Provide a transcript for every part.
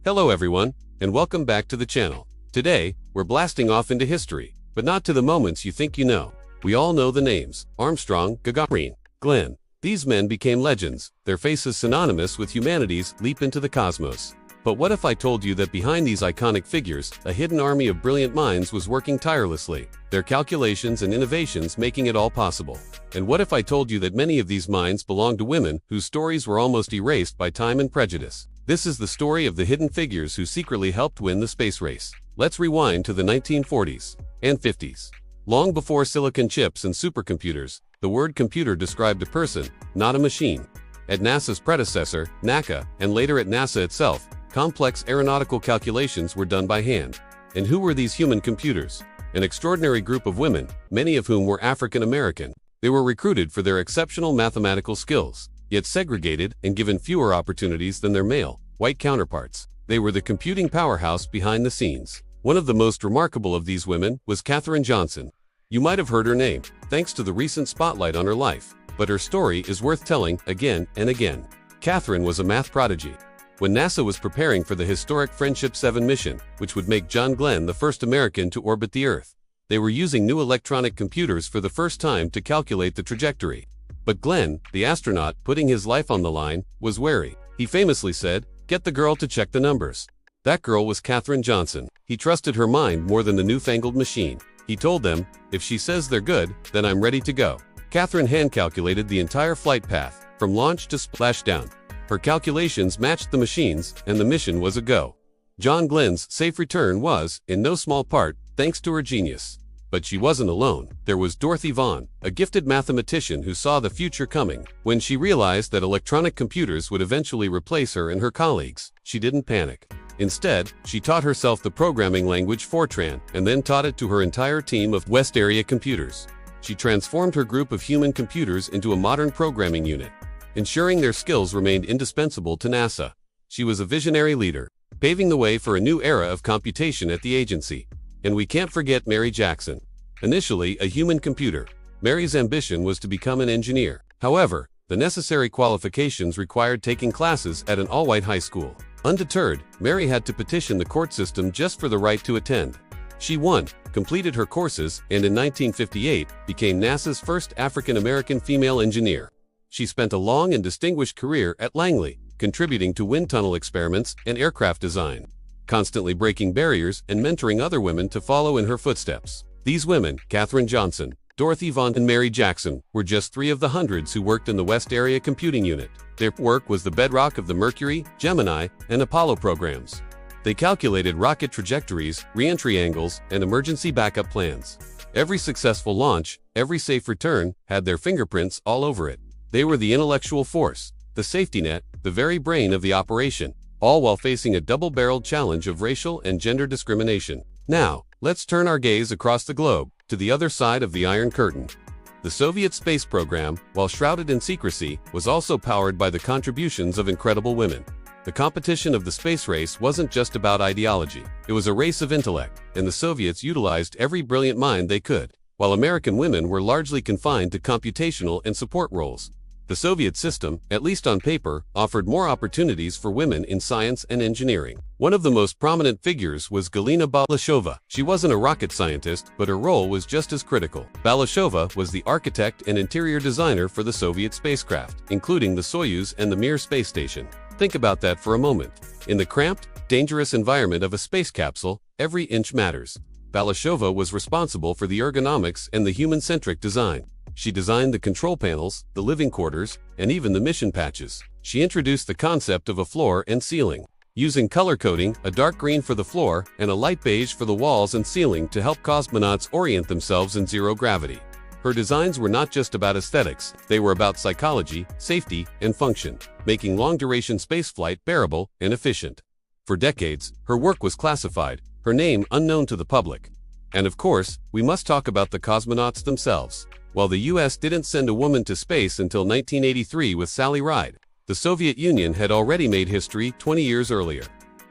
Hello everyone, and welcome back to the channel. Today, we're blasting off into history, but not to the moments you think you know. We all know the names: Armstrong, Gagarin, Glenn. These men became legends, their faces synonymous with humanity's leap into the cosmos. But what if I told you that behind these iconic figures, a hidden army of brilliant minds was working tirelessly, their calculations and innovations making it all possible? And what if I told you that many of these minds belonged to women whose stories were almost erased by time and prejudice? This is the story of the hidden figures who secretly helped win the space race. Let's rewind to the 1940s and 50s. Long before silicon chips and supercomputers, the word computer described a person, not a machine. At NASA's predecessor, NACA, and later at NASA itself, complex aeronautical calculations were done by hand. And who were these human computers? An extraordinary group of women, many of whom were African American. They were recruited for their exceptional mathematical skills, yet segregated and given fewer opportunities than their male, white counterparts. They were the computing powerhouse behind the scenes. One of the most remarkable of these women was Katherine Johnson. You might have heard her name, thanks to the recent spotlight on her life, but her story is worth telling again and again. Katherine was a math prodigy. When NASA was preparing for the historic Friendship 7 mission, which would make John Glenn the first American to orbit the Earth, they were using new electronic computers for the first time to calculate the trajectory. But Glenn, the astronaut putting his life on the line, was wary. He famously said, "Get the girl to check the numbers." That girl was Katherine Johnson. He trusted her mind more than the newfangled machine. He told them, "If she says they're good, then I'm ready to go." Katherine hand-calculated the entire flight path, from launch to splashdown. Her calculations matched the machine's, and the mission was a go. John Glenn's safe return was, in no small part, thanks to her genius. But she wasn't alone. There was Dorothy Vaughan, a gifted mathematician who saw the future coming. When she realized that electronic computers would eventually replace her and her colleagues, she didn't panic. Instead, she taught herself the programming language Fortran, and then taught it to her entire team of West Area computers. She transformed her group of human computers into a modern programming unit, ensuring their skills remained indispensable to NASA. She was a visionary leader, paving the way for a new era of computation at the agency. And we can't forget Mary Jackson. Initially a human computer, Mary's ambition was to become an engineer. However, the necessary qualifications required taking classes at an all-white high school. Undeterred, Mary had to petition the court system just for the right to attend. She won, completed her courses, and in 1958 became NASA's first African-American female engineer. She spent a long and distinguished career at Langley, contributing to wind tunnel experiments and aircraft design, constantly breaking barriers and mentoring other women to follow in her footsteps. These women, Katherine Johnson, Dorothy Vaughan, and Mary Jackson, were just three of the hundreds who worked in the West Area Computing Unit. Their work was the bedrock of the Mercury, Gemini, and Apollo programs. They calculated rocket trajectories, re-entry angles, and emergency backup plans. Every successful launch, every safe return, had their fingerprints all over it. They were the intellectual force, the safety net, the very brain of the operation, all while facing a double-barreled challenge of racial and gender discrimination. Now, let's turn our gaze across the globe, to the other side of the Iron Curtain. The Soviet space program, while shrouded in secrecy, was also powered by the contributions of incredible women. The competition of the space race wasn't just about ideology. It was a race of intellect, and the Soviets utilized every brilliant mind they could, while American women were largely confined to computational and support roles. The Soviet system, at least on paper, offered more opportunities for women in science and engineering. One of the most prominent figures was Galina Balashova. She wasn't a rocket scientist, but her role was just as critical. Balashova was the architect and interior designer for the Soviet spacecraft, including the Soyuz and the Mir space station. Think about that for a moment. In the cramped, dangerous environment of a space capsule, every inch matters. Balashova was responsible for the ergonomics and the human-centric design. She designed the control panels, the living quarters, and even the mission patches. She introduced the concept of a floor and ceiling, using color coding, a dark green for the floor and a light beige for the walls and ceiling to help cosmonauts orient themselves in zero gravity. Her designs were not just about aesthetics, they were about psychology, safety, and function, making long-duration spaceflight bearable and efficient. For decades, her work was classified, her name unknown to the public. And of course, we must talk about the cosmonauts themselves. While the US didn't send a woman to space until 1983 with Sally Ride, the Soviet Union had already made history 20 years earlier.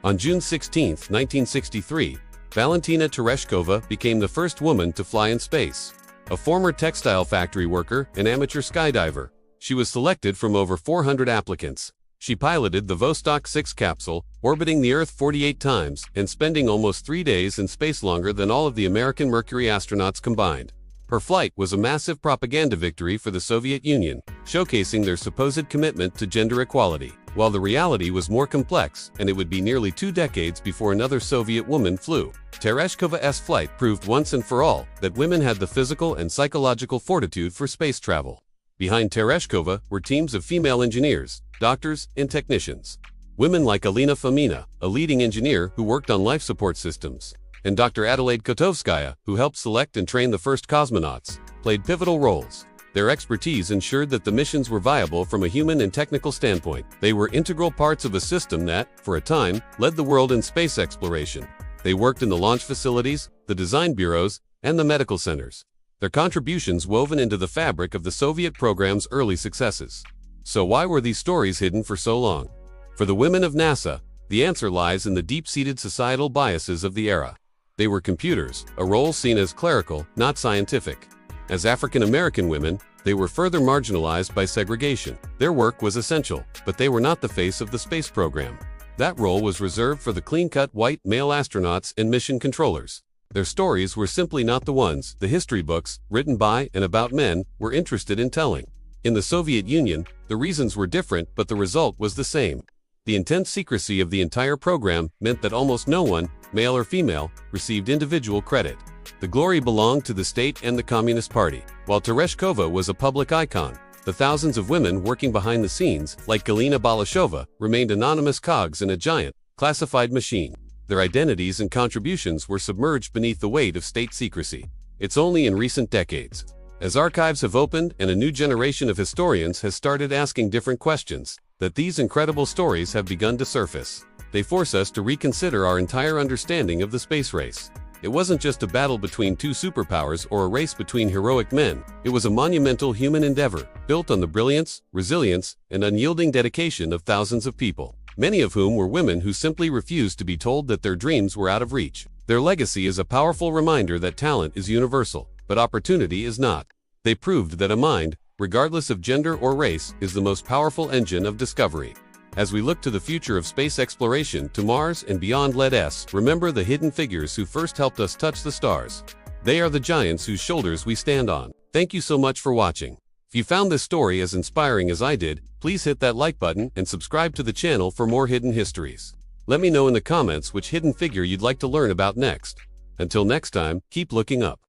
On June 16, 1963, Valentina Tereshkova became the first woman to fly in space. A former textile factory worker and amateur skydiver, she was selected from over 400 applicants. She piloted the Vostok 6 capsule, orbiting the Earth 48 times and spending almost 3 days in space, longer than all of the American Mercury astronauts combined. Her flight was a massive propaganda victory for the Soviet Union, showcasing their supposed commitment to gender equality, while the reality was more complex, and it would be nearly 2 decades before another Soviet woman flew. Tereshkova's flight proved once and for all that women had the physical and psychological fortitude for space travel. Behind Tereshkova were teams of female engineers, doctors, and technicians. Women like Alina Fomina, a leading engineer who worked on life support systems, and Dr. Adelaide Kotovskaya, who helped select and train the first cosmonauts, played pivotal roles. Their expertise ensured that the missions were viable from a human and technical standpoint. They were integral parts of a system that, for a time, led the world in space exploration. They worked in the launch facilities, the design bureaus, and the medical centers. Their contributions woven into the fabric of the Soviet program's early successes. So why were these stories hidden for so long? For the women of NASA, the answer lies in the deep-seated societal biases of the era. They were computers, a role seen as clerical, not scientific. As African American women, they were further marginalized by segregation. Their work was essential, but they were not the face of the space program. That role was reserved for the clean-cut white male astronauts and mission controllers. Their stories were simply not the ones the history books, written by and about men, were interested in telling. In the Soviet Union, the reasons were different, but the result was the same. The intense secrecy of the entire program meant that almost no one, male or female, received individual credit. The glory belonged to the state and the Communist Party. While Tereshkova was a public icon, the thousands of women working behind the scenes, like Galina Balashova, remained anonymous cogs in a giant, classified machine. Their identities and contributions were submerged beneath the weight of state secrecy. It's only in recent decades, as archives have opened and a new generation of historians has started asking different questions, that these incredible stories have begun to surface. They force us to reconsider our entire understanding of the space race. It wasn't just a battle between two superpowers or a race between heroic men. It was a monumental human endeavor, built on the brilliance, resilience, and unyielding dedication of thousands of people, many of whom were women who simply refused to be told that their dreams were out of reach. Their legacy is a powerful reminder that talent is universal, but opportunity is not. They proved that a mind, regardless of gender or race, is the most powerful engine of discovery. As we look to the future of space exploration, to Mars and beyond, let us remember the hidden figures who first helped us touch the stars. They are the giants whose shoulders we stand on. Thank you so much for watching. If you found this story as inspiring as I did, please hit that like button and subscribe to the channel for more hidden histories. Let me know in the comments which hidden figure you'd like to learn about next. Until next time, keep looking up.